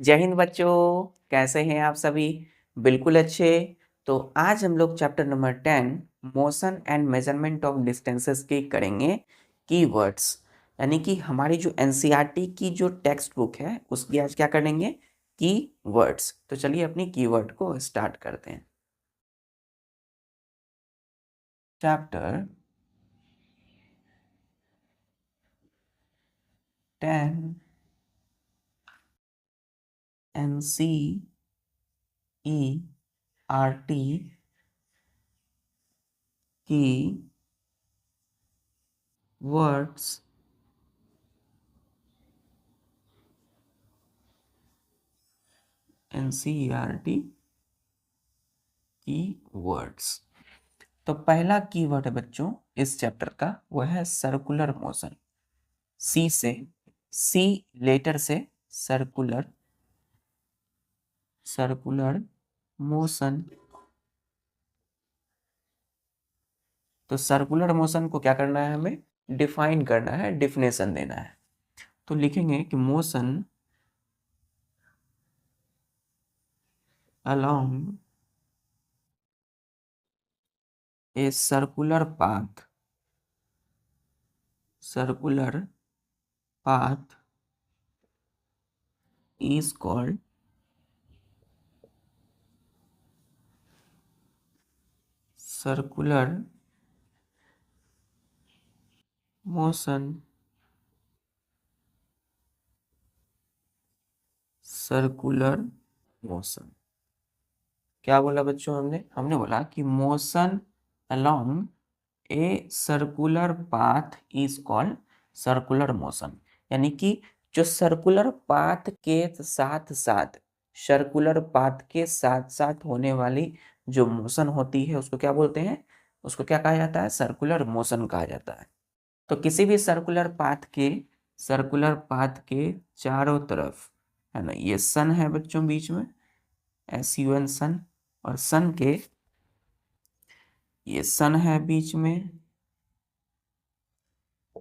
जय हिंद बच्चों, कैसे हैं आप सभी? बिल्कुल अच्छे। तो आज हम लोग chapter number 10 motion and measurement of distances की करेंगे कीवर्ड्स। यानी कि हमारी जो एनसीईआरटी की जो टेक्स्ट बुक है उसकी आज क्या करेंगे? कीवर्ड्स। तो चलिए अपनी कीवर्ड को स्टार्ट करते हैं। चैप्टर 10 एनसीईआरटी की वर्ड्स एनसीईआरटी की वर्ड्स। तो पहला कीवर्ड है बच्चों इस चैप्टर का, वो है सर्कुलर मोशन। सी से, सी लेटर से सर्कुलर, सर्कुलर मोशन। तो सर्कुलर मोशन को क्या करना है, हमें डिफाइन करना है, डिफिनेशन देना है। तो लिखेंगे कि motion along a circular path, circular path is called circular motion, circular motion. क्या बोला बच्चों हमने बोला कि motion along a circular path is called circular motion. यानी कि जो सर्कुलर पाथ के साथ साथ, सर्कुलर पाथ के साथ साथ होने वाली जो मोशन होती है उसको क्या बोलते हैं? उसको क्या कहा जाता है? सर्कुलर मोशन कहा जाता है। तो किसी भी सर्कुलर पाथ के, सर्कुलर पाथ के चारों तरफ, है ना, ये सन है बच्चों बीच में, SUN सन, और सन के, ये सन है बीच में,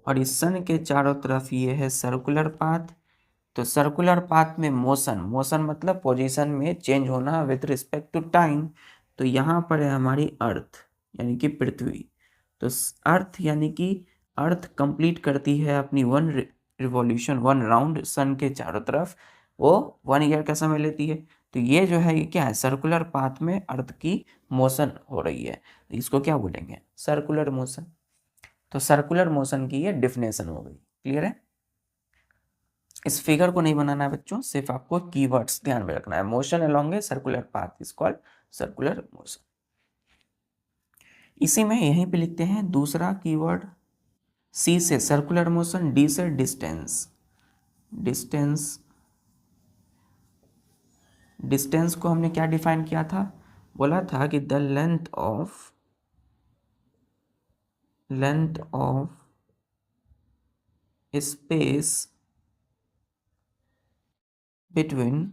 और इस सन के चारों तरफ ये है सर्कुलर पाथ। तो सर्कुलर पाथ में मोशन, मोशन मतलब पोजीशन में चेंज होना विथ रिस्पेक्ट टू टाइम। तो यहाँ पर है हमारी अर्थ यानी कि पृथ्वी। तो अर्थ यानी कि अर्थ कंप्लीट करती है अपनी वन रिवॉल्यूशन, वन राउंड सन के चारों तरफ, वो 1 ईयर का समय लेती है। तो ये जो है ये क्या है? सर्कुलर पाथ में अर्थ की मोशन हो रही है, इसको क्या बोलेंगे? Circular motion. तो सर्कुलर मोशन की ये डिफिनेशन हो गई। क्लियर है? इस फिगर को नहीं बनाना है बच्चों, सिर्फ आपको कीवर्ड्स ध्यान में रखना है। Motion along a circular path is called circular motion. इसी में यहीं पे लिखते हैं दूसरा कीवर्ड, सी से सर्कुलर मोशन, डी से डिस्टेंस। डिस्टेंस, डिस्टेंस को हमने क्या डिफाइन किया था? बोला था कि the length of space between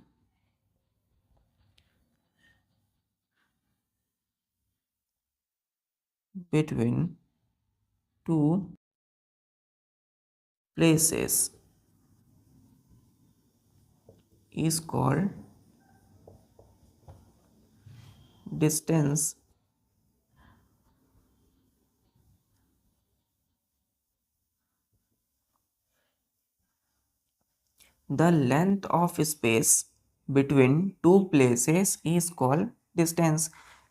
two places is called distance. The length of space between two places is called distance.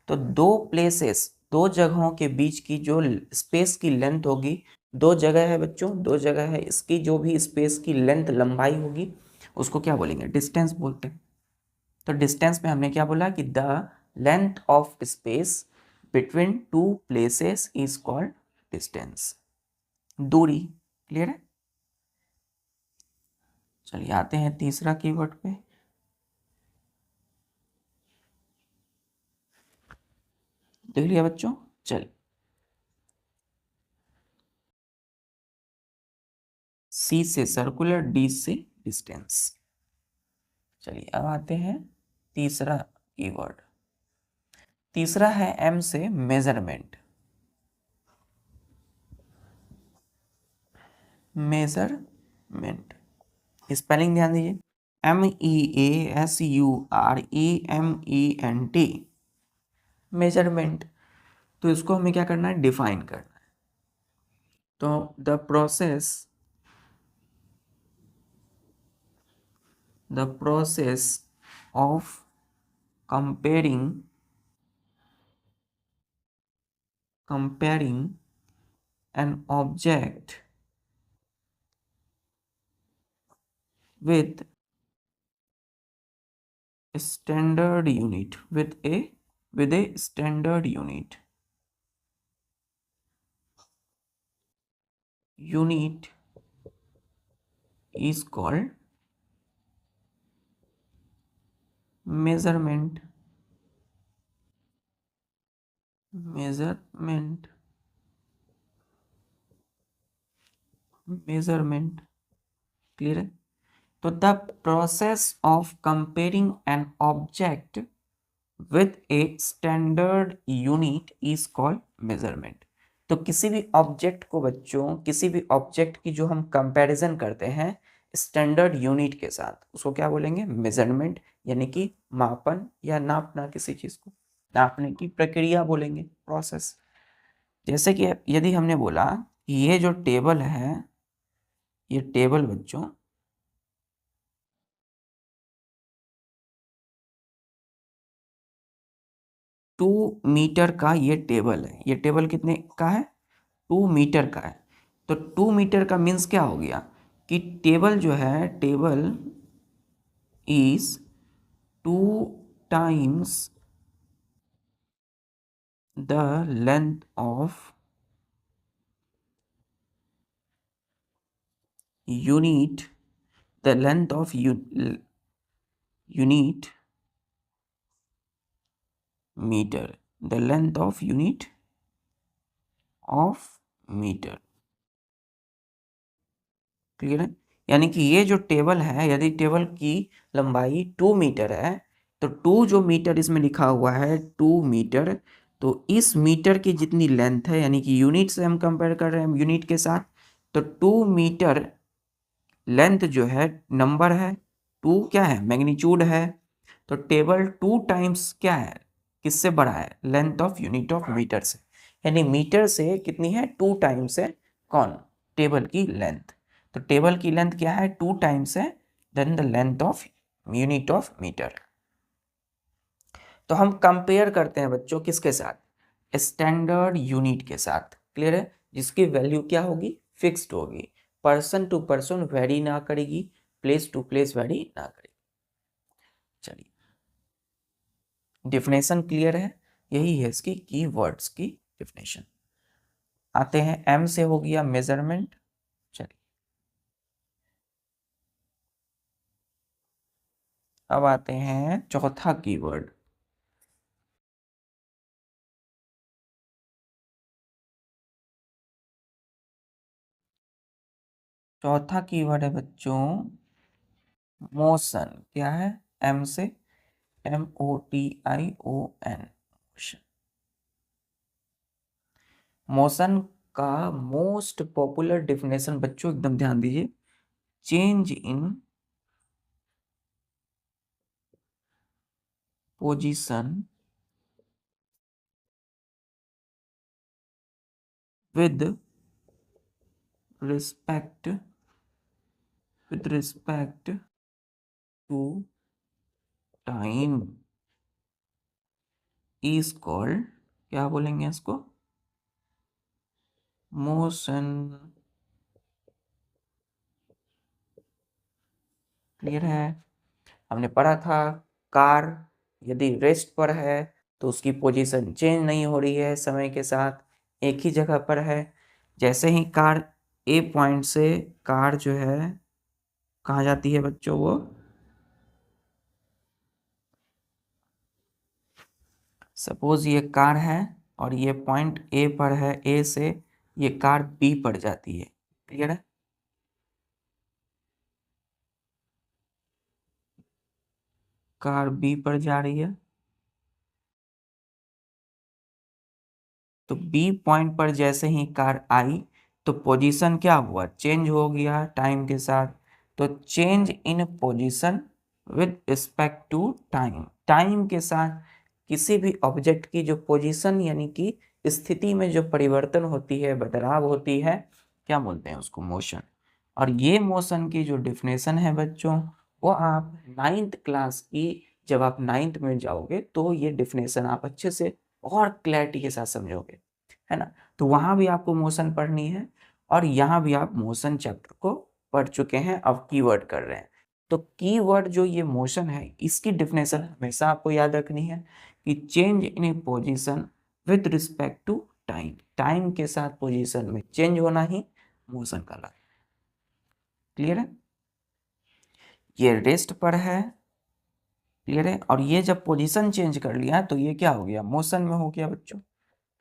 तो दो places, दो जगहों के बीच की जो स्पेस की लेंथ होगी, दो जगह है बच्चों, दो जगह है, इसकी जो भी स्पेस की लेंथ, लंबाई होगी, उसको क्या बोलेंगे? डिस्टेंस बोलते हैं। तो डिस्टेंस में हमने क्या बोला कि the length of space between two places is called distance, दूरी। क्लियर है? चलिए आते हैं तीसरा कीवर्ड पे। देख लिया बच्चों? चलिए, सी से सर्कुलर, डी से डिस्टेंस। चलिए अब आते हैं तीसरा कीवर्ड। तीसरा है एम से मेजरमेंट। मेजरमेंट, स्पेलिंग ध्यान दीजिए। MEASUREMENT, measurement. तो इसको हमें क्या करना है, डिफाइन करना है। तो the process of comparing an object with standard unit with a standard unit is called measurement clear है। तो the process of comparing an object with a standard unit is called measurement. तो किसी भी object को बच्चों, किसी भी object की जो हम कंपैरिजन करते हैं स्टैंडर्ड यूनिट के साथ, उसको क्या बोलेंगे, मेजरमेंट, यानी कि मापन या नापना, किसी चीज को नापने की प्रक्रिया बोलेंगे, प्रोसेस। जैसे कि यदि हमने बोला कि ये जो टेबल है, ये टेबल बच्चों 2 मीटर का ये टेबल है। ये टेबल कितने का है, 2 मीटर का है। तो 2 मीटर का मीन्स क्या हो गया कि टेबल जो है, table is 2 times the length of unit unit metre, the length of unit of metre. Clear है। यानी कि ये जो टेबल है, यदि टेबल की लंबाई 2 मीटर है, तो 2 जो मीटर इसमें लिखा हुआ है 2 मीटर, तो इस मीटर की जितनी लेंथ है, यानी कि यूनिट से हम कंपेयर कर रहे हैं यूनिट के साथ, तो 2 मीटर लेंथ जो है नंबर है, 2 क्या है, मैग्नीट्यूड है। तो टेबल 2 टाइम्स क्या है, किससे बड़ा है, length of unit of metre से, यानी मीटर से कितनी है, 2 टाइम्स है कौन, टेबल की लेंथ। तो टेबल की लेंथ क्या है, 2 टाइम्स है then the length of unit of metre. तो हम कंपेयर करते हैं बच्चों किसके साथ, स्टैंडर्ड यूनिट के साथ। क्लियर है, जिसकी वैल्यू क्या होगी, फिक्स्ड होगी, पर्सन टू पर्सन वेरी ना करेगी, प्लेस टू प्लेस वेरी ना करेगी। चलिए, डिफिनेशन क्लियर है, यही है इसकी कीवर्ड्स की डिफिनेशन। आते हैं एम से, हो गया मेजरमेंट। चलिए, अब आते हैं चौथा कीवर्ड। चौथा कीवर्ड है बच्चों मोशन। क्या है, एम से, MOTION, मोशन। मोशन का मोस्ट पॉपुलर डिफिनेशन बच्चों एकदम ध्यान दीजिए, change in position with respect to time is called, क्या बोलेंगे इसको, मोशन। क्लियर है। हमने पढ़ा था कार यदि रेस्ट पर है तो उसकी पोजीशन चेंज नहीं हो रही है, समय के साथ एक ही जगह पर है। जैसे ही कार ए पॉइंट से कार जो है कहाँ जाती है बच्चों, वो सपोज ये कार है और ये पॉइंट ए पर है, ए से ये कार बी पर जाती है। क्लियर है, कार बी पर जा रही है, तो बी पॉइंट पर जैसे ही कार आई तो पोजीशन क्या हुआ, चेंज हो गया टाइम के साथ। तो change in position with respect to time, time के साथ किसी भी ऑब्जेक्ट की जो पोजीशन यानी कि स्थिति में जो परिवर्तन होती है, बदलाव होती है, क्या बोलते हैं उसको, मोशन। और ये मोशन की जो डेफिनेशन है बच्चों, वो आप 9th क्लास की, जब आप 9th में जाओगे तो ये डेफिनेशन आप अच्छे से और क्लैरिटी के साथ समझोगे, है ना। तो वहाँ भी आपको मोशन पढ़नी है और यहाँ भी आप मोशन चैप्टर को पढ़ चुके हैं, अब कीवर्ड कर रहे हैं। तो कीवर्ड जो ये मोशन है, इसकी डेफिनेशन हमेशा आपको याद रखनी है कि change in a position with respect to time, time के साथ पोजीशन में चेंज होना ही मोशन कहलाता है। क्लियर है, ये रेस्ट पर है, क्लियर है। और ये जब पोजीशन चेंज कर लिया तो ये क्या हो गया, मोशन में हो गया बच्चों,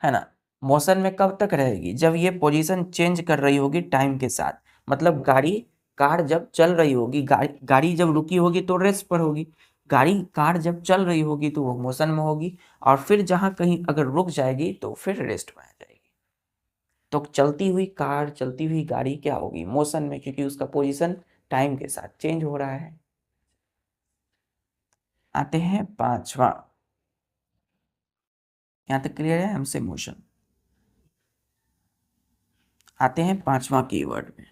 है ना। मोशन में कब तक रहेगी, जब ये पोजीशन चेंज कर रही होगी टाइम के साथ, मतलब गाड़ी, कार जब चल रही होगी, गाड़ी जब रुकी होगी तो रेस्ट पर होगी, कार जब चल रही होगी तो वो मोशन में होगी, और फिर जहां कहीं अगर रुक जाएगी तो फिर रेस्ट में आ जाएगी। तो चलती हुई कार, चलती हुई गाड़ी क्या होगी, मोशन में, क्योंकि उसका पोजीशन टाइम के साथ चेंज हो रहा है। आते हैं पांचवा, यहां तक क्लियर है हमसे मोशन। आते हैं पांचवा कीवर्ड में।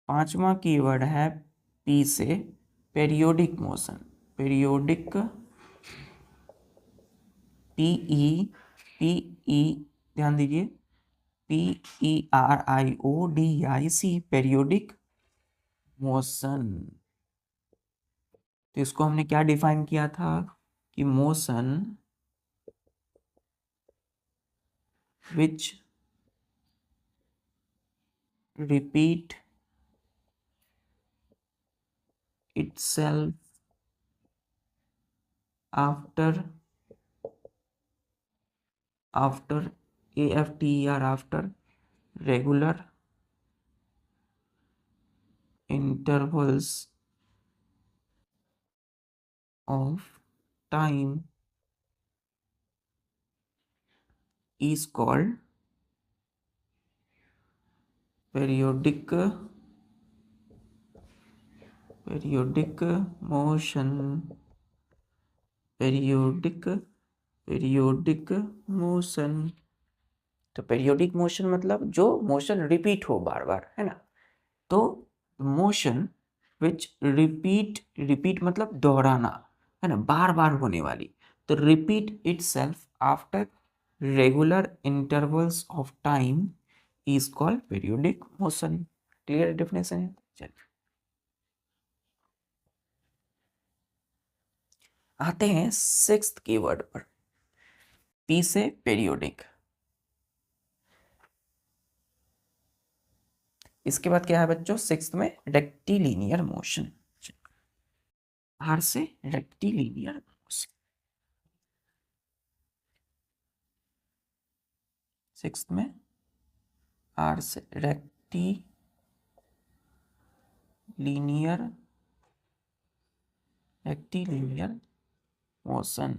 पांचवा कीवर्ड है पी से periodic motion, periodic, P E, ध्यान दीजिए, PERIODIC, पेरियोडिक मोशन। तो इसको हमने क्या डिफाइन किया था कि motion which repeat itself after AFTER, after regular intervals of time is called periodic motion, periodic motion. तो पेरियोडिक मोशन मतलब जो मोशन रिपीट हो बार बार, है ना। तो मोशन विच रिपीट मतलब दोहराना, है ना, बार बार होने वाली। तो repeat itself after regular intervals of time is called periodic motion. Clear definition है। चलिए आते हैं सिक्स्थ कीवर्ड पर, पी से पेरियोडिक। इसके बाद क्या है बच्चों, सिक्स्थ में रेक्टिलिनियर मोशन, आर से रेक्टिलिनियर मोशन। सिक्स्थ में आर से रेक्टिलिनियर मोशन।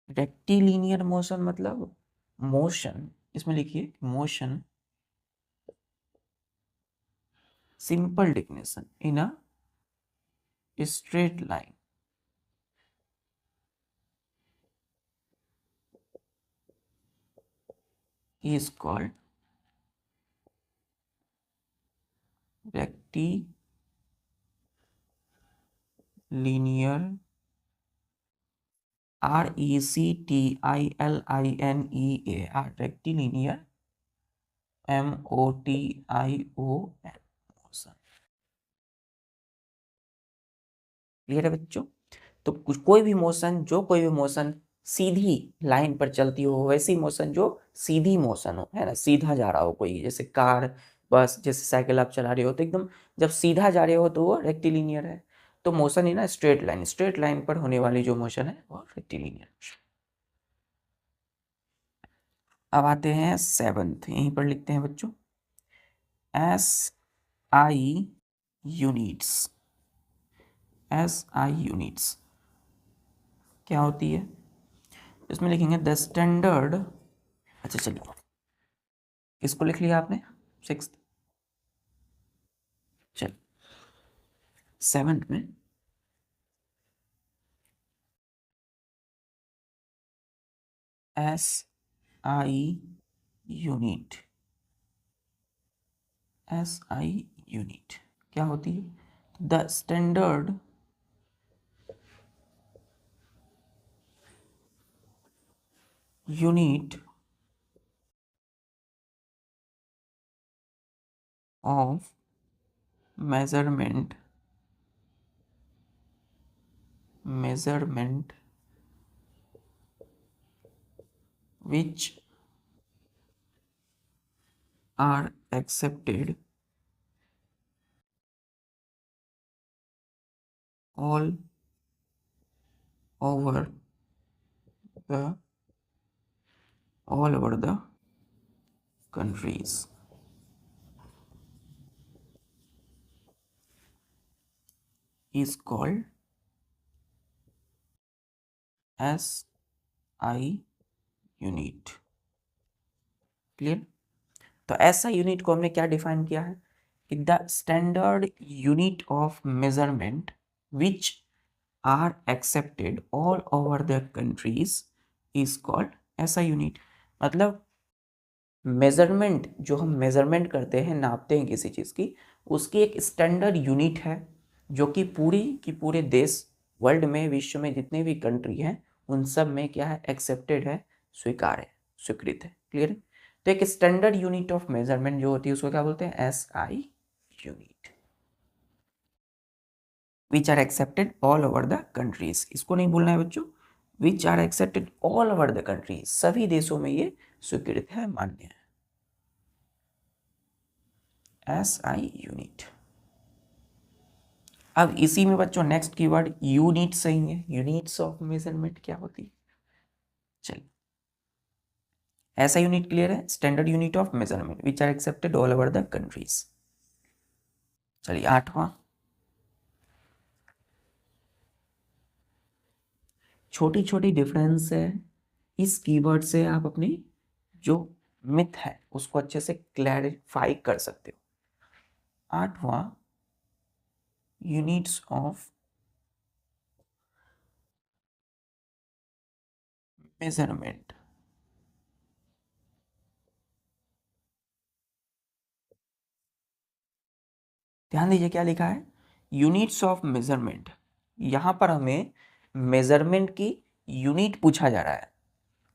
रेक्टिलिनियर मोशन मतलब मोशन, इसमें लिखिए motion, simple definition, in a straight line is called rectilinear, RECTILINEAR, rectilinear MOTION motion. Clear है बच्चों। तो कोई भी मोशन, कोई भी मोशन सीधी लाइन पर चलती हो, वैसी मोशन जो सीधी मोशन हो, है ना, सीधा जा रहा हो कोई, जैसे कार, बस, जैसे साइकिल आप चला रहे हो तो एकदम जब सीधा जा रहे हो तो वो रेक्टिलिनियर है। तो मोशन इन स्ट्रेट लाइन पर होने वाली जो मोशन है वो रेक्टिलिनियर मोशन। अब आते हैं सेवंथ, यहीं पर लिखते हैं बच्चों, SI यूनिट्स। SI यूनिट्स क्या होती है, इसमें लिखेंगे द स्टैंडर्ड, अच्छा चलिए इसको लिख लिया आपने 6th। चल 7th में SI यूनिट, SI यूनिट क्या होती है? The standard unit of measurement which are accepted all over the countries is called SI unit. Clear? तो SI यूनिट को हमने क्या डिफाइन किया है कि the standard unit of measurement which are accepted all over the countries is called SI unit. मतलब measurement, जो हम मेजरमेंट करते हैं, नापते हैं किसी चीज़ की, उसकी एक स्टैंडर्ड यूनिट है जो कि पूरी की पूरे देश, वर्ल्ड में, विश्व में जितने भी कंट्री हैं उन सब में क्या है? एक्सेप्टेड है, स्वीकार है, स्वीकृत है। क्लियर है? तो एक स्टैंडर्ड यूनिट ऑफ मेजरमेंट जो होती है उसको क्या बोलते हैं? SI unit which are accepted all over the countries. इसको नहीं भूलना है बच्चों, which are accepted all over the countries, सभी देशों में ये स्वीकृत है, मान्य है। SI unit. अब इसी में बच्चों नेक्स्ट कीवर्ड यूनिट सही है। यूनिट्स ऑफ मेजरमेंट क्या होती है? चलिए, ऐसा यूनिट क्लियर है, standard unit of measurement which are accepted all over the countries. चलिए 8वां, छोटी छोटी डिफरेंस है, इस कीवर्ड से आप अपनी जो मिथ है उसको अच्छे से क्लैरिफाई कर सकते हो। 8वां, यूनिट्स ऑफ मेजरमेंट। ध्यान दीजिए क्या लिखा है, यूनिट्स ऑफ मेजरमेंट। यहां पर हमें मेजरमेंट की यूनिट पूछा जा रहा है।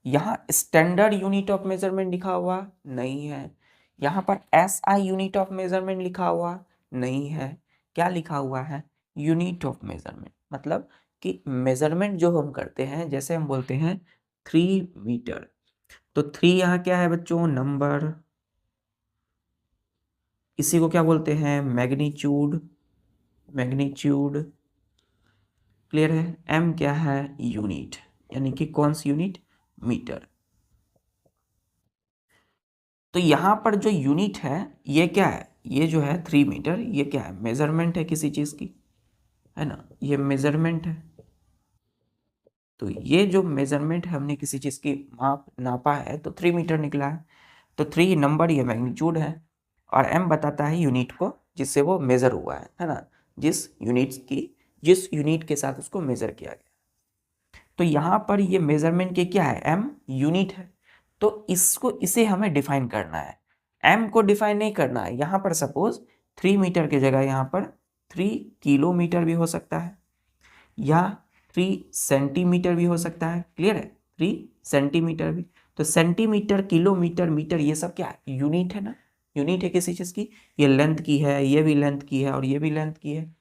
यहाँ स्टैंडर्ड यूनिट ऑफ मेजरमेंट लिखा हुआ नहीं है, यहाँ पर SI यूनिट ऑफ मेजरमेंट लिखा हुआ नहीं है। क्या लिखा हुआ है? Unit of measurement. मतलब कि मेजरमेंट जो हम करते हैं, जैसे हम बोलते हैं 3 मीटर, तो 3 यहाँ क्या है बच्चों? नंबर। इसी को क्या बोलते हैं? मैग्नीट्यूड। मैग्नीट्यूड क्लियर है? M क्या है? यूनिट, यानी कि कौन सी यूनिट? मीटर। तो यहाँ पर जो यूनिट है ये क्या है? ये जो है 3 मीटर, ये क्या है? मेजरमेंट है किसी चीज़ की, है ना? ये मेजरमेंट है। तो ये जो मेजरमेंट है, हमने किसी चीज़ की माप नापा है तो 3 मीटर निकला है। तो 3 नंबर ये मैग्नीट्यूड है, और M बताता है यूनिट को जिससे वो मेज़र हुआ है ना? जिस यूनिट के साथ उसको मेज़र किया गया। तो यहाँ पर ये मेजरमेंट के क्या है? M यूनिट है। तो इसे हमें डिफाइन करना है, M को डिफाइन नहीं करना है। यहाँ पर सपोज 3 मीटर की जगह यहाँ पर 3 किलोमीटर भी हो सकता है, या 3 सेंटीमीटर भी हो सकता है। क्लियर है? 3 सेंटीमीटर भी। तो सेंटीमीटर, किलोमीटर, मीटर, ये सब क्या है? यूनिट है ना? यूनिट है किसी चीज़ की। ये लेंथ की है, ये भी लेंथ की है, और ये भी लेंथ की है।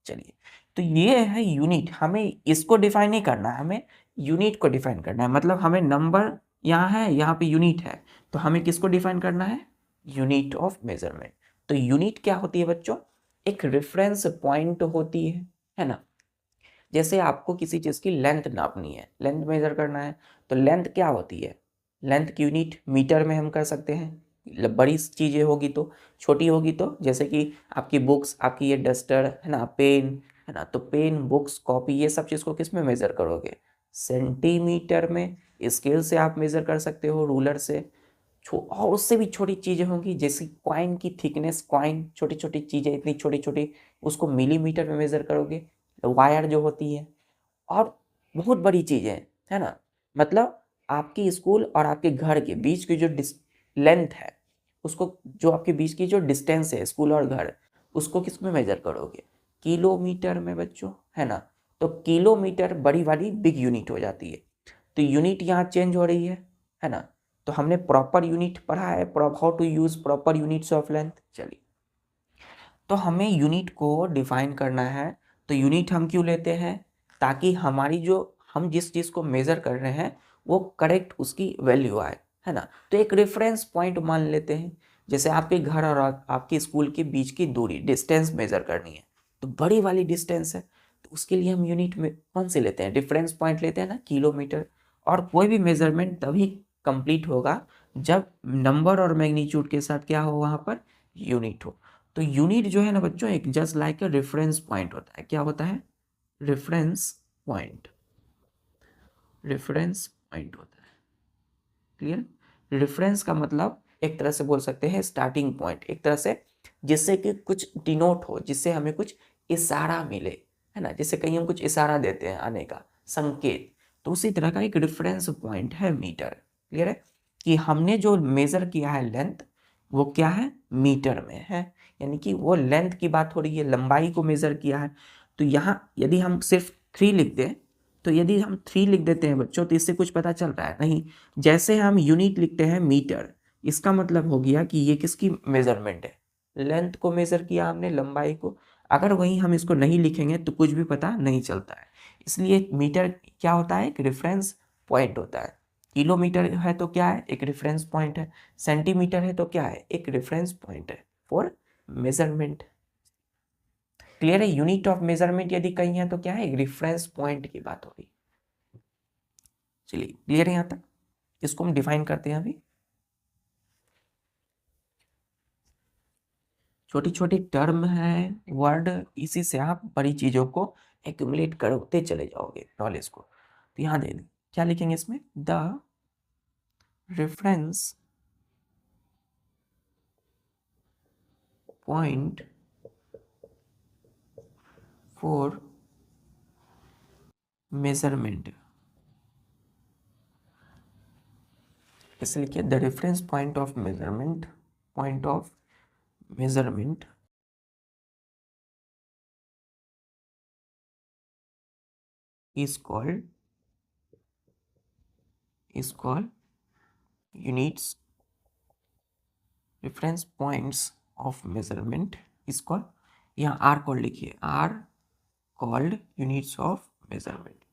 चलिए, तो ये है यूनिट। हमें इसको डिफाइन नहीं करना है, हमें यूनिट को डिफाइन करना है। मतलब हमें नंबर यहाँ है, यहाँ पे यूनिट है, तो हमें किसको डिफाइन करना है? Unit of measurement. तो यूनिट क्या होती है बच्चों? एक रेफरेंस पॉइंट होती है ना? जैसे आपको किसी चीज़ की लेंथ नापनी है, लेंथ मेजर करना है, तो लेंथ क्या होती है? लेंथ की यूनिट मीटर में हम कर सकते हैं। बड़ी चीज़ें होगी तो, छोटी होगी तो, जैसे कि आपकी बुक्स, आपकी ये डस्टर है ना, पेन है ना, तो पेन, बुक्स, कॉपी, ये सब चीज़ को किस में मेज़र करोगे? सेंटीमीटर में। स्केल से आप मेज़र कर सकते हो, रूलर से। और उससे भी छोटी चीज़ें होंगी, जैसे कॉइन की थिकनेस, कॉइन छोटी छोटी चीज़ें, इतनी छोटी छोटी, उसको मिलीमीटर में मेज़र करोगे। वायर जो होती है, और बहुत बड़ी चीज़ें, है ना। मतलब आपकी स्कूल और आपके घर के बीच की जो लेंथ है, उसको, जो आपके बीच की जो डिस्टेंस है स्कूल और घर, उसको किस में मेजर करोगे? किलोमीटर में बच्चों, है ना। तो किलोमीटर बड़ी वाली बिग यूनिट हो जाती है। तो यूनिट यहाँ चेंज हो रही है ना। तो हमने प्रॉपर यूनिट पढ़ा है, how to use proper units of length. चलिए, तो हमें यूनिट को डिफाइन करना है। तो यूनिट हम क्यों लेते हैं? ताकि हमारी जो, हम जिस चीज़ को मेज़र कर रहे हैं वो करेक्ट उसकी वैल्यू आए, है ना। तो एक रेफरेंस पॉइंट मान लेते हैं, जैसे आपके घर और आपके स्कूल के बीच की दूरी, डिस्टेंस मेज़र करनी है, तो बड़ी वाली डिस्टेंस है, तो उसके लिए हम यूनिट में कौन से लेते हैं? रेफरेंस पॉइंट लेते हैं ना, किलोमीटर। और कोई भी मेजरमेंट तभी कंप्लीट होगा जब नंबर और मैग्नीट्यूड के साथ क्या हो, वहाँ पर यूनिट हो। तो यूनिट जो है ना बच्चों, एक just like a reference point होता है। क्या होता है? Reference point. रेफरेंस पॉइंट होता है। क्लियर? रेफरेंस का मतलब एक तरह से बोल सकते हैं स्टार्टिंग पॉइंट, एक तरह से जिससे कि कुछ डिनोट हो, जिससे हमें कुछ इशारा मिले, है ना। जैसे कहीं हम कुछ इशारा देते हैं आने का संकेत, तो उसी तरह का एक रेफरेंस पॉइंट है मीटर। क्लियर है? कि हमने जो मेजर किया है लेंथ, वो क्या है? मीटर में है। यानी कि वो लेंथ की बात हो रही है, लंबाई को मेजर किया है। तो यहाँ यदि हम सिर्फ 3 लिख दें, तो यदि हम 3 लिख देते हैं बच्चों, तो इससे कुछ पता चल रहा है नहीं। जैसे हम यूनिट लिखते हैं मीटर, इसका मतलब हो गया कि ये किसकी मेजरमेंट है? लेंथ को मेजर किया हमने, लंबाई को। अगर वहीं हम इसको नहीं लिखेंगे तो कुछ भी पता नहीं चलता है। इसलिए मीटर क्या होता है? एक रेफरेंस पॉइंट होता है। किलोमीटर है तो क्या है? एक रेफरेंस पॉइंट है। सेंटीमीटर है तो क्या है? एक रेफरेंस पॉइंट है फॉर मेजरमेंट। क्लियर है? यूनिट ऑफ मेजरमेंट यदि कहीं है तो क्या है? एक रेफरेंस पॉइंट की बात हो रही। चलिए, क्लियर है यहाँ तक? इसको हम डिफाइन करते हैं अभी। छोटी छोटी टर्म है, वर्ड, इसी से आप बड़ी चीजों को एक्यूमुलेट करते चले जाओगे नॉलेज को। तो यहाँ दे दें, क्या लिखेंगे इसमें? The reference point for measurement. इसे लिखिए, the reference point of measurement, point of measurement is called units. Reference points of measurement is called, यहाँ आर कॉल्ड लिखिए, are called units of measurement.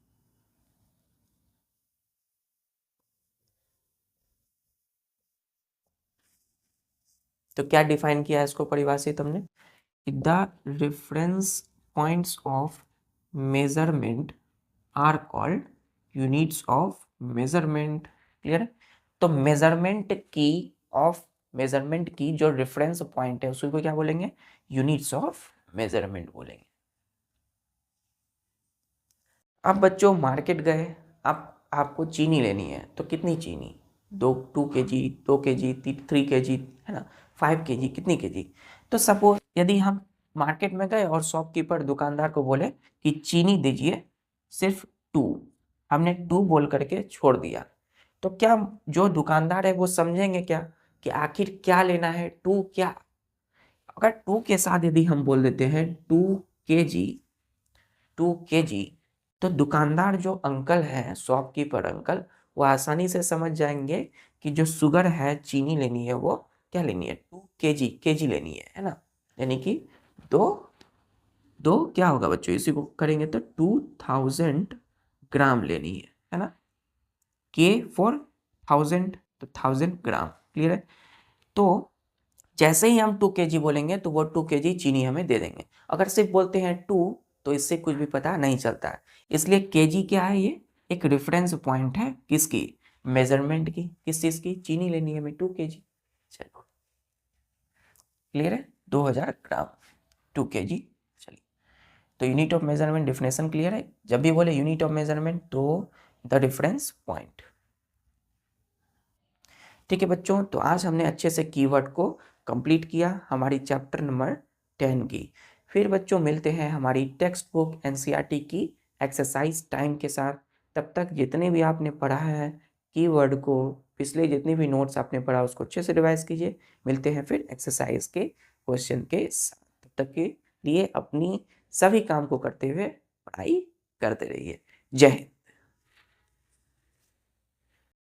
तो क्या डिफाइन किया है इसको परिभाषित हमने? The reference points of measurement are called units of measurement. Clear? तो मेजरमेंट की जो रेफरेंस पॉइंट है उसको क्या बोलेंगे? यूनिट्स ऑफ मेजरमेंट बोलेंगे। अब बच्चों मार्केट गए, आपको चीनी लेनी है, तो कितनी चीनी? 2 kg, 2 kg, 3 kg, है ना, 5 kg, कितनी kg? तो सपोज यदि हम मार्केट में गए और शॉपकीपर दुकानदार को बोले कि चीनी दीजिए सिर्फ 2, हमने 2 बोल करके छोड़ दिया, तो क्या जो दुकानदार है वो समझेंगे क्या कि आखिर क्या लेना है, 2 क्या? अगर 2 के साथ यदि हम बोल देते हैं 2 kg, 2 kg, तो दुकानदार जो अंकल है, शॉपकीपर अंकल, वो आसानी से समझ जाएंगे कि जो शुगर है, चीनी लेनी है, वो क्या लेनी है? 2 kg लेनी है ना। यानी कि दो दो क्या होगा बच्चों, इसी को करेंगे तो 2000 ग्राम लेनी है ना। के फॉर 1000, तो 1000 ग्राम। क्लियर है? तो जैसे ही हम 2 kg बोलेंगे तो वो 2 kg चीनी हमें दे देंगे। अगर सिर्फ बोलते हैं 2, तो इससे कुछ भी पता नहीं चलता है। इसलिए केजी क्या है? ये एक रेफरेंस पॉइंट है, किसकी? मेजरमेंट की। किस चीज की? चीनी लेनी है हमें 2 kg। चलो, क्लियर है? 2000 ग्राम, 2 kg। चलिए, तो unit of measurement definition clear है? जब भी बोले यूनिट ऑफ मेजरमेंट तो द रेफरेंस पॉइंट। ठीक है बच्चों, तो आज हमने अच्छे से कीवर्ड को कंप्लीट किया हमारी चैप्टर नंबर 10 की। फिर बच्चों मिलते हैं हमारी टेक्स्ट बुक एनसीईआरटी की एक्सरसाइज टाइम के साथ। तब तक जितने भी आपने पढ़ा है कीवर्ड को, पिछले जितने भी नोट्स आपने पढ़ा उसको अच्छे से रिवाइज कीजिए। मिलते हैं फिर एक्सरसाइज के क्वेश्चन के साथ। तब तक के लिए अपनी सभी काम को करते हुए पढ़ाई करते रहिए। जय हिंद।